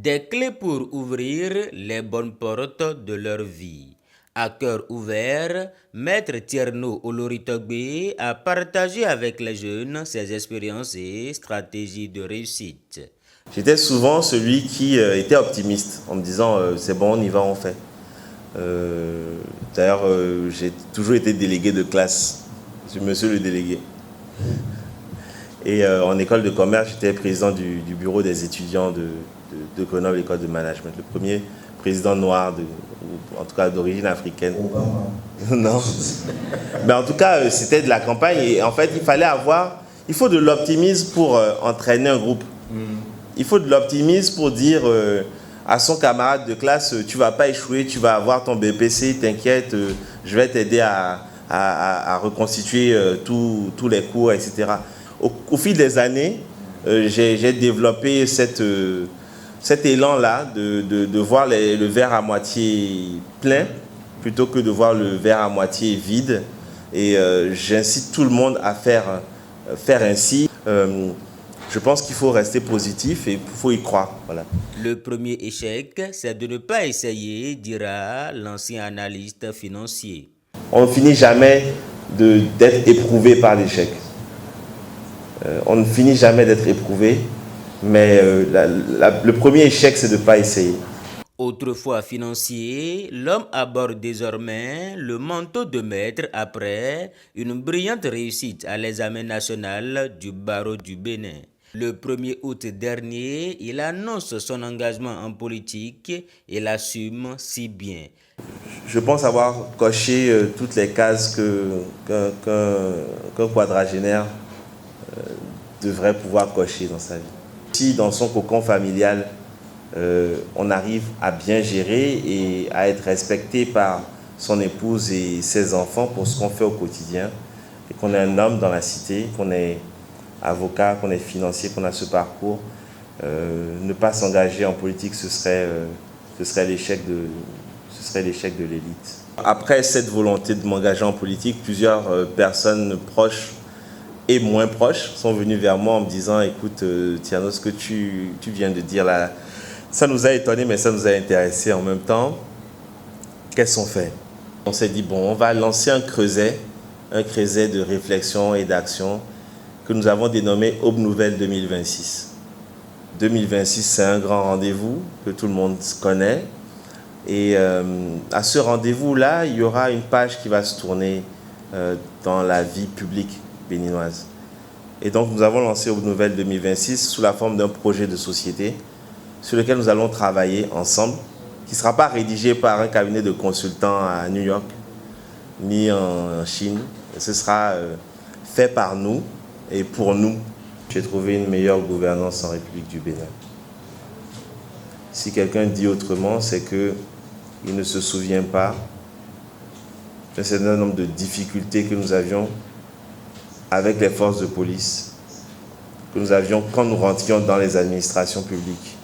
Des clés pour ouvrir les bonnes portes de leur vie. À cœur ouvert, Maître Tierno Oloritogbe a partagé avec les jeunes ses expériences et stratégies de réussite. J'étais souvent celui qui était optimiste en me disant c'est bon, on y va, on fait. D'ailleurs, j'ai toujours été délégué de classe. Je suis monsieur le délégué. Et en école de commerce, j'étais président du bureau des étudiants de Grenoble, école de management. Le premier président noir, ou en tout cas d'origine africaine. Non. Mais en tout cas, c'était de la campagne. Et en fait, il faut de l'optimisme pour entraîner un groupe. Il faut de l'optimisme pour dire à son camarade de classe, tu ne vas pas échouer, tu vas avoir ton BPC, t'inquiète, je vais t'aider à reconstituer tous les cours, etc. Au fil des années, j'ai développé cet élan-là de voir le verre à moitié plein plutôt que de voir le verre à moitié vide. Et j'incite tout le monde à faire ainsi. Je pense qu'il faut rester positif et il faut y croire. Voilà. Le premier échec, c'est de ne pas essayer, dira l'ancien analyste financier. On ne finit jamais d'être éprouvé par l'échec. On ne finit jamais d'être éprouvé, mais le premier échec, c'est de ne pas essayer. Autrefois financier, l'homme aborde désormais le manteau de maître après une brillante réussite à l'examen national du barreau du Bénin. Le 1er août dernier, il annonce son engagement en politique et l'assume si bien. Je pense avoir coché toutes les cases qu'un quadragénaire devrait pouvoir cocher dans sa vie. Si dans son cocon familial, on arrive à bien gérer et à être respecté par son épouse et ses enfants pour ce qu'on fait au quotidien, et qu'on est un homme dans la cité, qu'on est avocat, qu'on est financier, qu'on a ce parcours, ne pas s'engager en politique, ce serait l'échec de l'élite. Après cette volonté de m'engager en politique, plusieurs personnes proches et moins proches sont venues vers moi en me disant « Écoute, Tierno, ce que tu viens de dire là, ça nous a étonnés, mais ça nous a intéressés en même temps. Qu'est-ce qu'on fait ?» On s'est dit « Bon, on va lancer un creuset de réflexion et d'action que nous avons dénommé Aube Nouvelle 2026. 2026, c'est un grand rendez-vous que tout le monde connaît. Et à ce rendez-vous-là, il y aura une page qui va se tourner dans la vie publique béninoise. Et donc, nous avons lancé Aube Nouvelle 2026 sous la forme d'un projet de société sur lequel nous allons travailler ensemble, qui ne sera pas rédigé par un cabinet de consultants à New York, ni en Chine. Ce sera fait par nous et pour nous. J'ai trouvé une meilleure gouvernance en République du Bénin. Si quelqu'un dit autrement, c'est qu'il ne se souvient pas d'un certain nombre de difficultés que nous avions avec les forces de police, que nous avions quand nous rentrions dans les administrations publiques.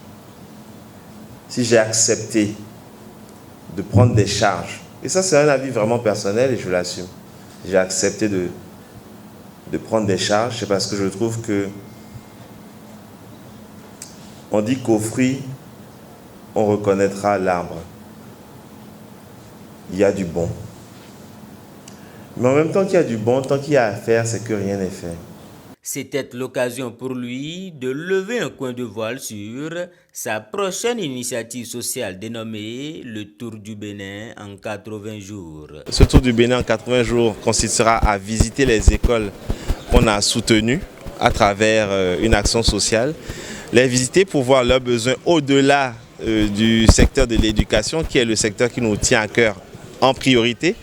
Si j'ai accepté de prendre des charges, et ça c'est un avis vraiment personnel et je l'assume, j'ai accepté de prendre des charges, c'est parce que je trouve que on dit qu'au fruit, on reconnaîtra l'arbre. Il y a du bon. Mais en même temps qu'il y a du bon, tant qu'il y a à faire, c'est que rien n'est fait. C'était l'occasion pour lui de lever un coin de voile sur sa prochaine initiative sociale dénommée le Tour du Bénin en 80 jours. Ce Tour du Bénin en 80 jours consistera à visiter les écoles qu'on a soutenues à travers une action sociale, les visiter pour voir leurs besoins au-delà du secteur de l'éducation, qui est le secteur qui nous tient à cœur en priorité.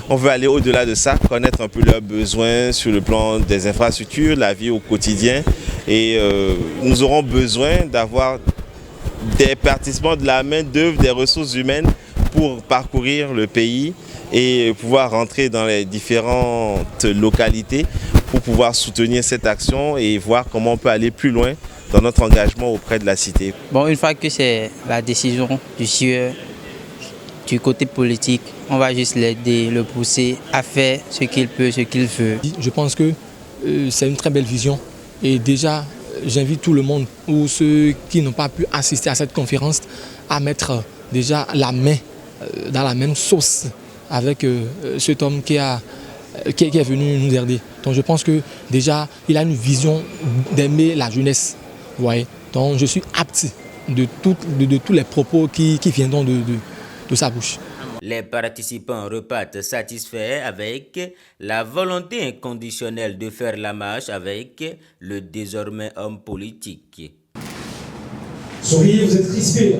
On veut aller au-delà de ça, connaître un peu leurs besoins sur le plan des infrastructures, la vie au quotidien. Et nous aurons besoin d'avoir des participants, de la main-d'œuvre, des ressources humaines pour parcourir le pays et pouvoir rentrer dans les différentes localités pour pouvoir soutenir cette action et voir comment on peut aller plus loin dans notre engagement auprès de la cité. Bon, une fois que c'est la décision du sieur, du côté politique, on va juste l'aider, le pousser à faire ce qu'il peut, ce qu'il veut. Je pense que c'est une très belle vision Et déjà, j'invite tout le monde, ou ceux qui n'ont pas pu assister à cette conférence, à mettre déjà la main dans la même sauce avec cet homme qui est venu nous aider. Donc je pense que déjà, il a une vision d'aimer la jeunesse. Ouais. Donc je suis apte de tous les propos qui viendront de sa bouche. Les participants repartent satisfaits avec la volonté inconditionnelle de faire la marche avec le désormais homme politique. Souriez, vous êtes crispé.